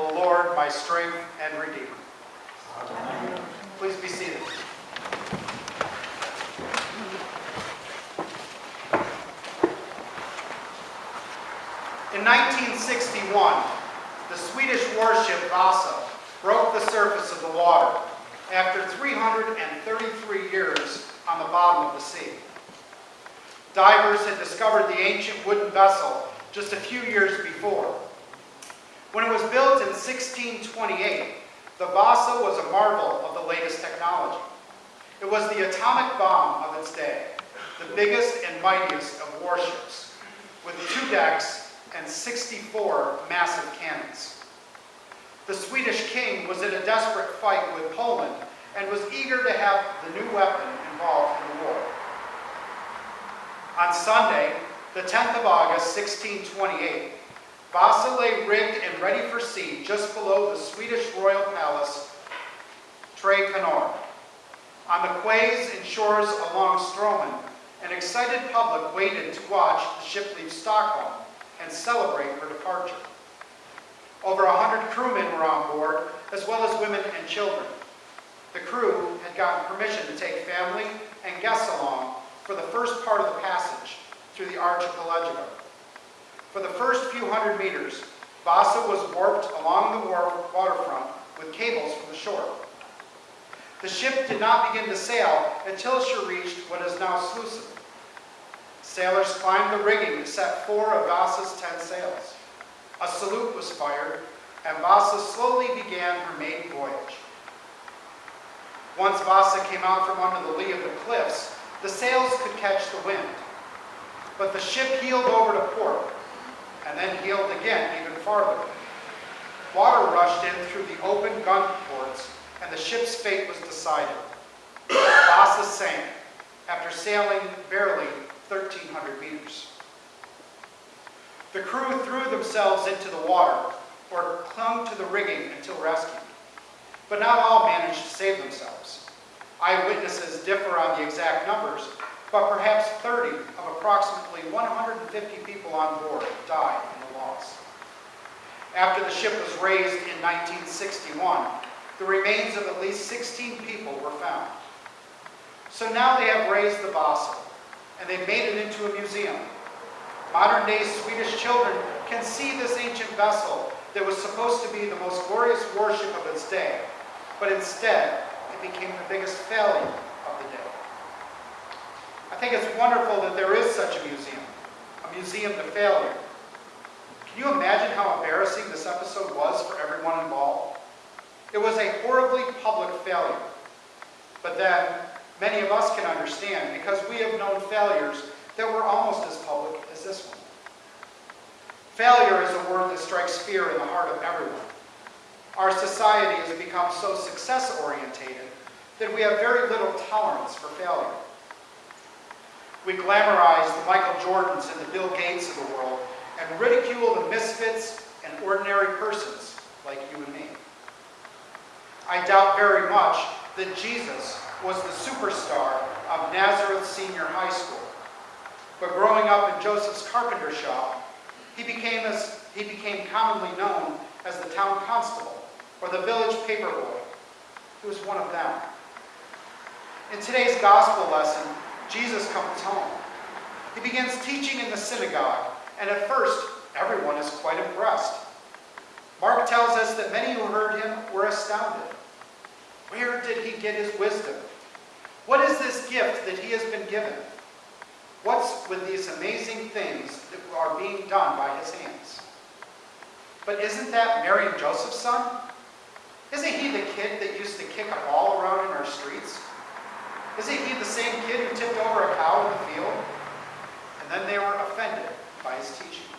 O Lord, my strength and redeemer. Amen. Please be seated. In 1961, the Swedish warship Vasa broke the surface of the water after 333 years on the bottom of the sea. Divers had discovered the ancient wooden vessel just a few years before. When it was built in 1628, the Vasa was a marvel of the latest technology. It was the atomic bomb of its day, the biggest and mightiest of warships, with 2 decks and 64 massive cannons. The Swedish king was in a desperate fight with Poland and was eager to have the new weapon involved in the war. On Sunday, the 10th of August, 1628, Vasa lay rigged and ready for sea just below the Swedish royal palace, Tre Kronor. On the quays and shores along Strömmen, an excited public waited to watch the ship leave Stockholm and celebrate her departure. Over 100 crewmen were on board, as well as women and children. The crew had gotten permission to take family and guests along for the first part of the passage through the archipelago. For the first few hundred meters, Vasa was warped along the waterfront with cables from the shore. The ship did not begin to sail until she reached what is now Slussen. Sailors climbed the rigging to set 4 of Vasa's 10 sails. A salute was fired, and Vasa slowly began her maiden voyage. Once Vasa came out from under the lee of the cliffs, the sails could catch the wind. But the ship heeled over to port, and then heeled again even farther. Water rushed in through the open gun ports, and the ship's fate was decided. Vasa sank after sailing barely 1,300 meters. The crew threw themselves into the water or clung to the rigging until rescued. But not all managed to save themselves. Eyewitnesses differ on the exact numbers, but perhaps 30 of approximately 150 people on board died in the loss. After the ship was raised in 1961, the remains of at least 16 people were found. So now they have raised the Vasa, and they've made it into a museum. Modern-day Swedish children can see this ancient vessel that was supposed to be the most glorious warship of its day, but instead it became the biggest failure of the day. I think it's wonderful that there is such a museum to failure. Can you imagine how embarrassing this episode was for everyone involved? It was a horribly public failure, but then many of us can understand because we have known failures that were almost as public as this one. Failure is a word that strikes fear in the heart of everyone. Our society has become so success-orientated that we have very little tolerance for failure. We glamorize the Michael Jordans and the Bill Gates of the world and ridicule the misfits and ordinary persons like you and me. I doubt very much that Jesus was the superstar of Nazareth Senior High School. But growing up in Joseph's carpenter shop, he became commonly known as the town constable or the village paper boy. He was one of them. In today's gospel lesson, Jesus comes home. He begins teaching in the synagogue, and at first, everyone is quite impressed. Mark tells us that many who heard him were astounded. Where did he get his wisdom? What is this gift that he has been given? What's with these amazing things that are being done by his hands? But isn't that Mary and Joseph's son? Isn't he the kid that used to kick a ball around in our streets? Isn't he the same kid who tipped over a cow in the field? And then they were offended by his teaching.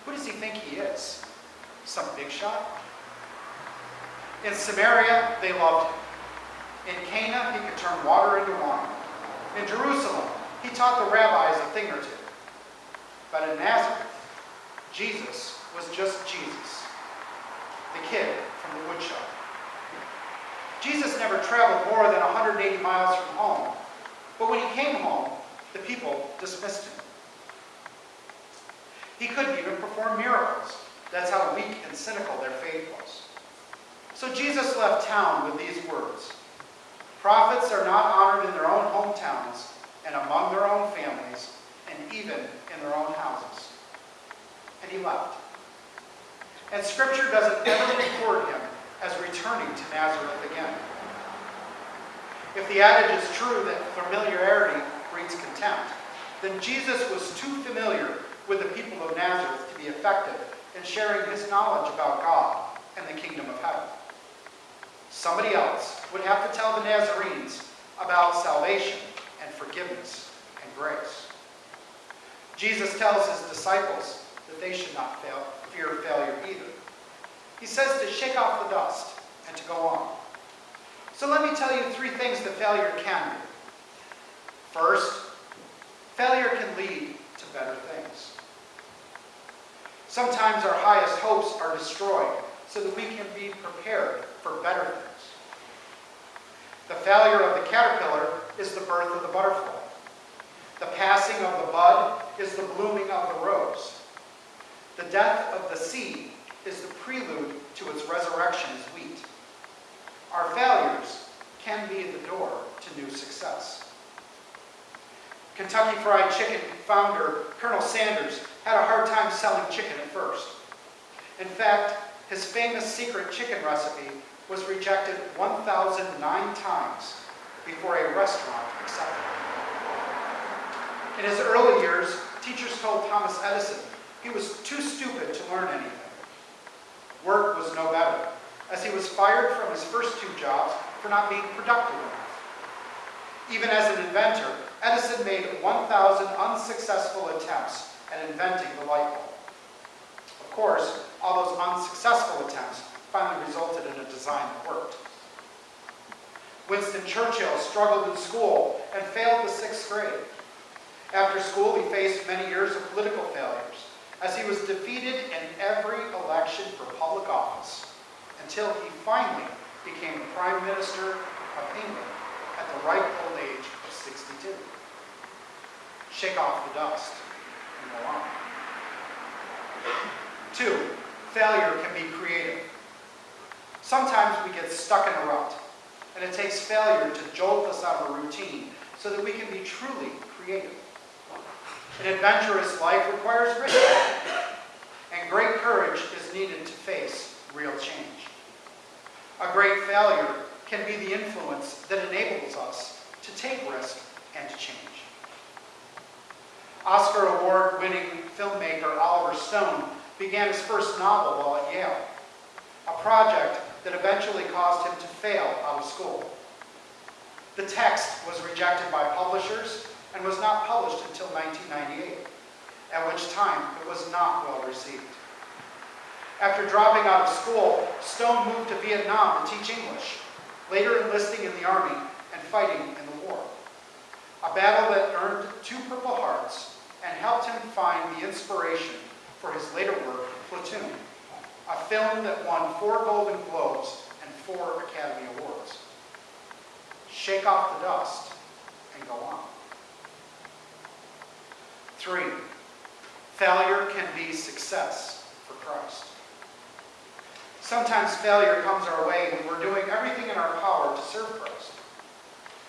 Who does he think he is? Some big shot? In Samaria, they loved him. In Cana, he could turn water into wine. In Jerusalem, he taught the rabbis a thing or two. But in Nazareth, Jesus was just Jesus, the kid from the woodshop. Jesus never traveled more than 180 miles from home, but when he came home, the people dismissed him. He couldn't even perform miracles. That's how weak and cynical their faith was. So Jesus left town with these words: prophets are not honored in their own hometowns and among their own families and even in their own houses. And he left. And Scripture doesn't ever record him as returning to Nazareth again. If the adage is true that familiarity breeds contempt, then Jesus was too familiar with the people of Nazareth to be effective in sharing his knowledge about God and the kingdom of heaven. Somebody else would have to tell the Nazarenes about salvation and forgiveness and grace. Jesus tells his disciples that they should not fear failure either. He says to shake off the dust and to go on. So let me tell you 3 things that failure can do. First, failure can lead to better things. Sometimes our highest hopes are destroyed so that we can be prepared for better things. The failure of the caterpillar is the birth of the butterfly. The passing of the bud is the blooming of the rose. The death of the seed is the prelude to its resurrection as wheat. Our failures can be the door to new success. Kentucky Fried Chicken founder Colonel Sanders had a hard time selling chicken at first. In fact, his famous secret chicken recipe was rejected 1,009 times before a restaurant accepted it. In his early years, teachers told Thomas Edison he was too stupid to learn anything. Work was no better, as he was fired from his first 2 jobs for not being productive enough. Even as an inventor, Edison made 1,000 unsuccessful attempts at inventing the light bulb. Of course, all those unsuccessful attempts finally resulted in a design that worked. Winston Churchill struggled in school and failed the 6th grade. After school, he faced many years of political failures, as he was defeated in every election for public office, until he finally became the Prime Minister of England at the ripe old age of 62. Shake off the dust and go on. 2, failure can be creative. Sometimes we get stuck in a rut, and it takes failure to jolt us out of a routine so that we can be truly creative. An adventurous life requires risk, and great courage is needed to face real change. A great failure can be the influence that enables us to take risk and to change. Oscar Award-winning filmmaker Oliver Stone began his first novel while at Yale, a project that eventually caused him to fail out of school. The text was rejected by publishers and was not published until 1998, at which time it was not well received. After dropping out of school, Stone moved to Vietnam to teach English, later enlisting in the Army and fighting in the war. A battle that earned 2 Purple Hearts and helped him find the inspiration for his later work, Platoon, a film that won 4 Golden Globes and 4 Academy Awards. Shake off the dust and go on. 3, failure can be success for Christ. Sometimes failure comes our way when we're doing everything in our power to serve Christ.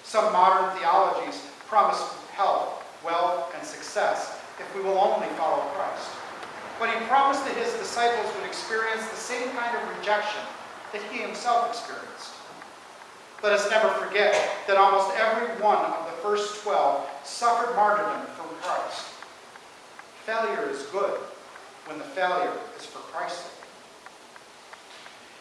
Some modern theologies promise health, wealth, and success if we will only follow Christ. But he promised that his disciples would experience the same kind of rejection that he himself experienced. Let us never forget that almost every one of the first 12 suffered martyrdom for Christ. Failure is good when the failure is for Christ's sake.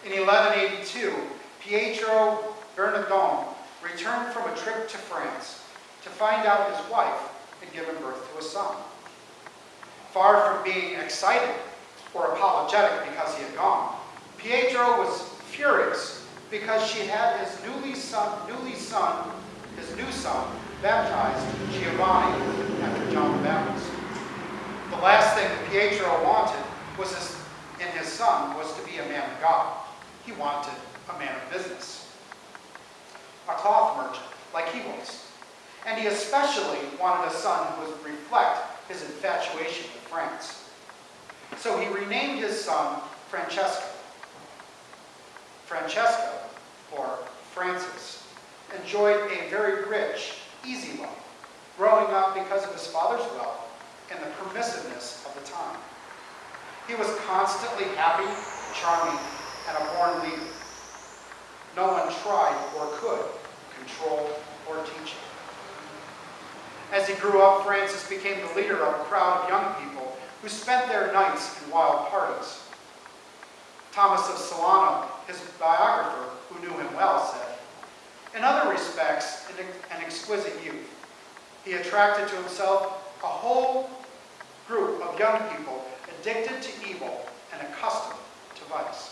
In 1182, Pietro Bernardone returned from a trip to France to find out his wife had given birth to a son. Far from being excited or apologetic because he had gone, Pietro was furious because she had his new son baptized Giovanni after John the Baptist. The last thing that Pietro wanted in his son was to be a man of God. He wanted a man of business, a cloth merchant like he was. And he especially wanted a son who would reflect his infatuation with France. So he renamed his son Francesco. Francesco, or Francis, enjoyed a very rich, easy life, growing up because of his father's wealth and the permissiveness of the time. He was constantly happy, charming, and a born leader. No one tried or could control or teach him. As he grew up, Francis became the leader of a crowd of young people who spent their nights in wild parties. Thomas of Solano, his biographer, who knew him well, said, "In other respects, an exquisite youth, he attracted to himself a whole group of young people addicted to evil and accustomed to vice.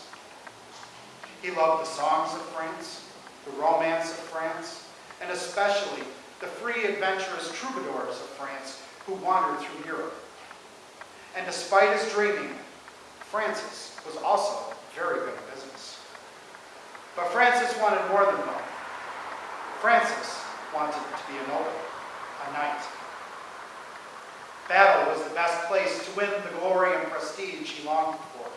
He loved the songs of France, the romance of France, and especially the free, adventurous troubadours of France who wandered through Europe. And despite his dreaming, Francis was also very good at business. But Francis wanted more than wealth. Francis wanted to be a noble, a knight. Battle was the best place to win the glory and prestige he longed for.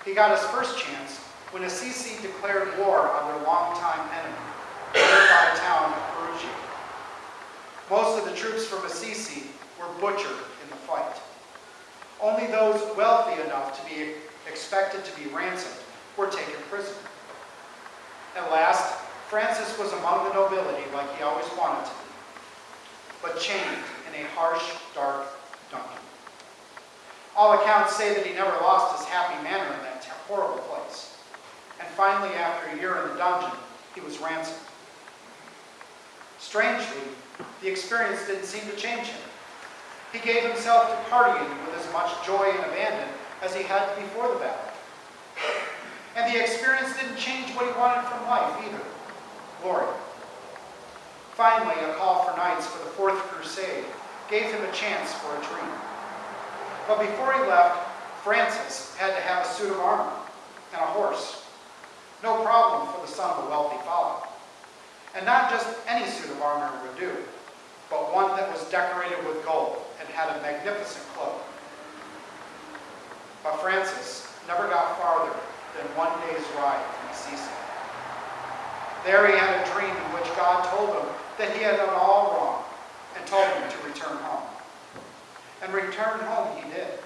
He got his first chance when Assisi declared war on their longtime enemy, the nearby town of Perugia. Most of the troops from Assisi were butchered in the fight. Only those wealthy enough to be expected to be ransomed were taken prisoner. At last, Francis was among the nobility like he always wanted to be, but chained in a harsh, dark dungeon. All accounts say that he never lost his happy manner in that horrible place. And finally, after a year in the dungeon, he was ransomed. Strangely, the experience didn't seem to change him. He gave himself to partying with as much joy and abandon as he had before the battle. And the experience didn't change what he wanted from life either: glory. Finally, a call for knights for the Fourth Crusade gave him a chance for a dream. But before he left, Francis had to have a suit of armor and a horse. No problem for the son of a wealthy father. And not just any suit of armor would do, but one that was decorated with gold and had a magnificent cloak. But Francis never got farther than one day's ride from Assisi. There he had a dream in which God told him that he had done all wrong and told him to return home. And return home he did.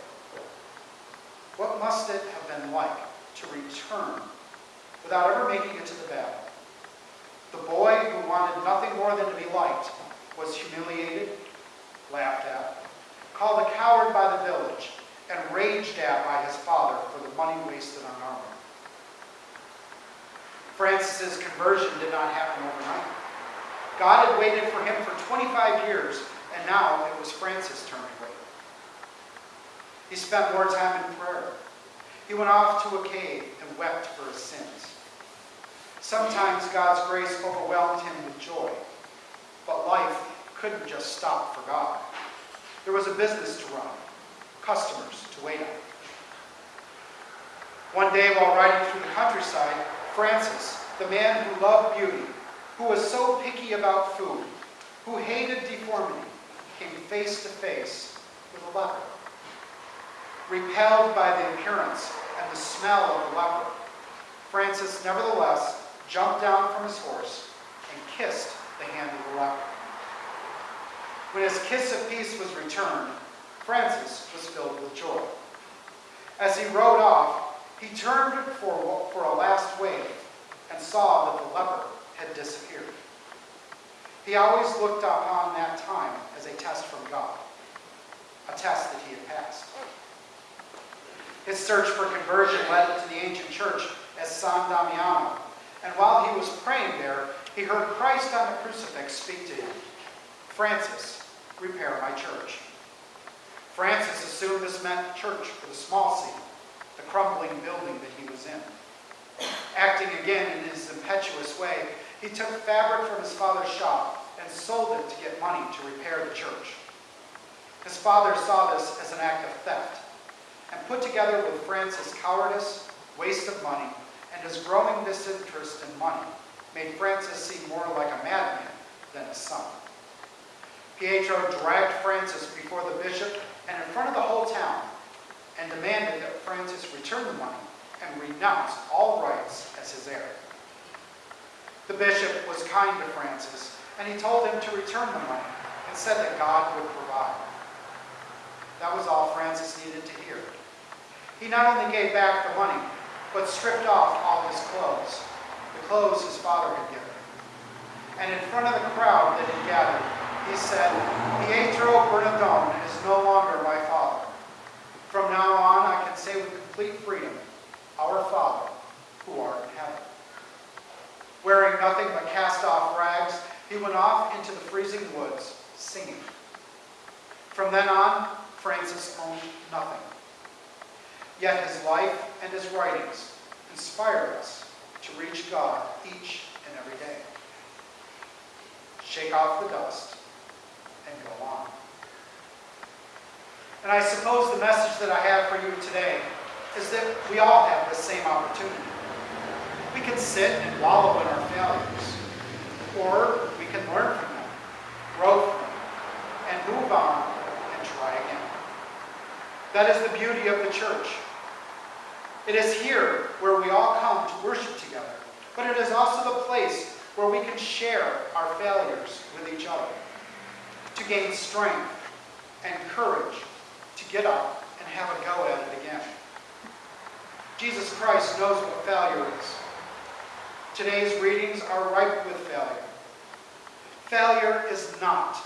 What must it have been like to return without ever making it to the battle? The boy who wanted nothing more than to be liked was humiliated, laughed at, called a coward by the village, and raged at by his father for the money wasted on armor. Francis's conversion did not happen overnight. God had waited for him for 25 years, and now it was Francis' turn to wait. He spent more time in prayer. He went off to a cave and wept for his sins. Sometimes God's grace overwhelmed him with joy, but life couldn't just stop for God. There was a business to run, customers to wait on. One day while riding through the countryside, Francis, the man who loved beauty, who was so picky about food, who hated deformity, came face to face with a leper. Repelled by the appearance and the smell of the leper, Francis nevertheless jumped down from his horse and kissed the hand of the leper. When his kiss of peace was returned, Francis was filled with joy. As he rode off, he turned for a last wave and saw that the leper had disappeared. He always looked upon that time as a test from God, a test that he had passed. His search for conversion led him to the ancient church as San Damiano, and while he was praying there, he heard Christ on the crucifix speak to him, "Francis, repair my church." Francis assumed this meant church for the small c, the crumbling building that he was in. Acting again in his impetuous way, he took fabric from his father's shop and sold it to get money to repair the church. His father saw this as an act of theft, and put together with Francis' cowardice, waste of money, and his growing disinterest in money, made Francis seem more like a madman than a son. Pietro dragged Francis before the bishop and in front of the whole town, and demanded that Francis return the money and renounce all rights as his heir. The bishop was kind to Francis, and he told him to return the money and said that God would provide. That was all Francis needed to hear. He not only gave back the money, but stripped off all his clothes, the clothes his father had given. And in front of the crowd that had gathered, he said, "Pietro Bernardone is no longer my father. From now on, I can say with complete freedom, Our Father, who art in heaven." Wearing nothing but cast-off rags, he went off into the freezing woods, singing. From then on, Francis owned nothing. Yet his life and his writings inspired us to reach God each and every day. Shake off the dust and go on. And I suppose the message that I have for you today is that we all have the same opportunity. We can sit and wallow in our failures, or we can learn from them, grow from them, and move on and try again. That is the beauty of the church. It is here where we all come to worship together, but it is also the place where we can share our failures with each other, to gain strength and courage to get up and have a go at it again. Jesus Christ knows what failure is. Today's readings are ripe with failure. Failure is not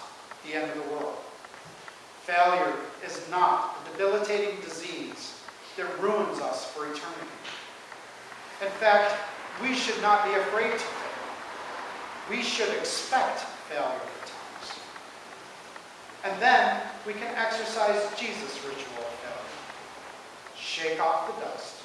the end of the world. Failure is not a debilitating disease that ruins us for eternity. In fact, we should not be afraid to fail. We should expect failure at times. And then we can exercise Jesus' ritual of failure. Shake off the dust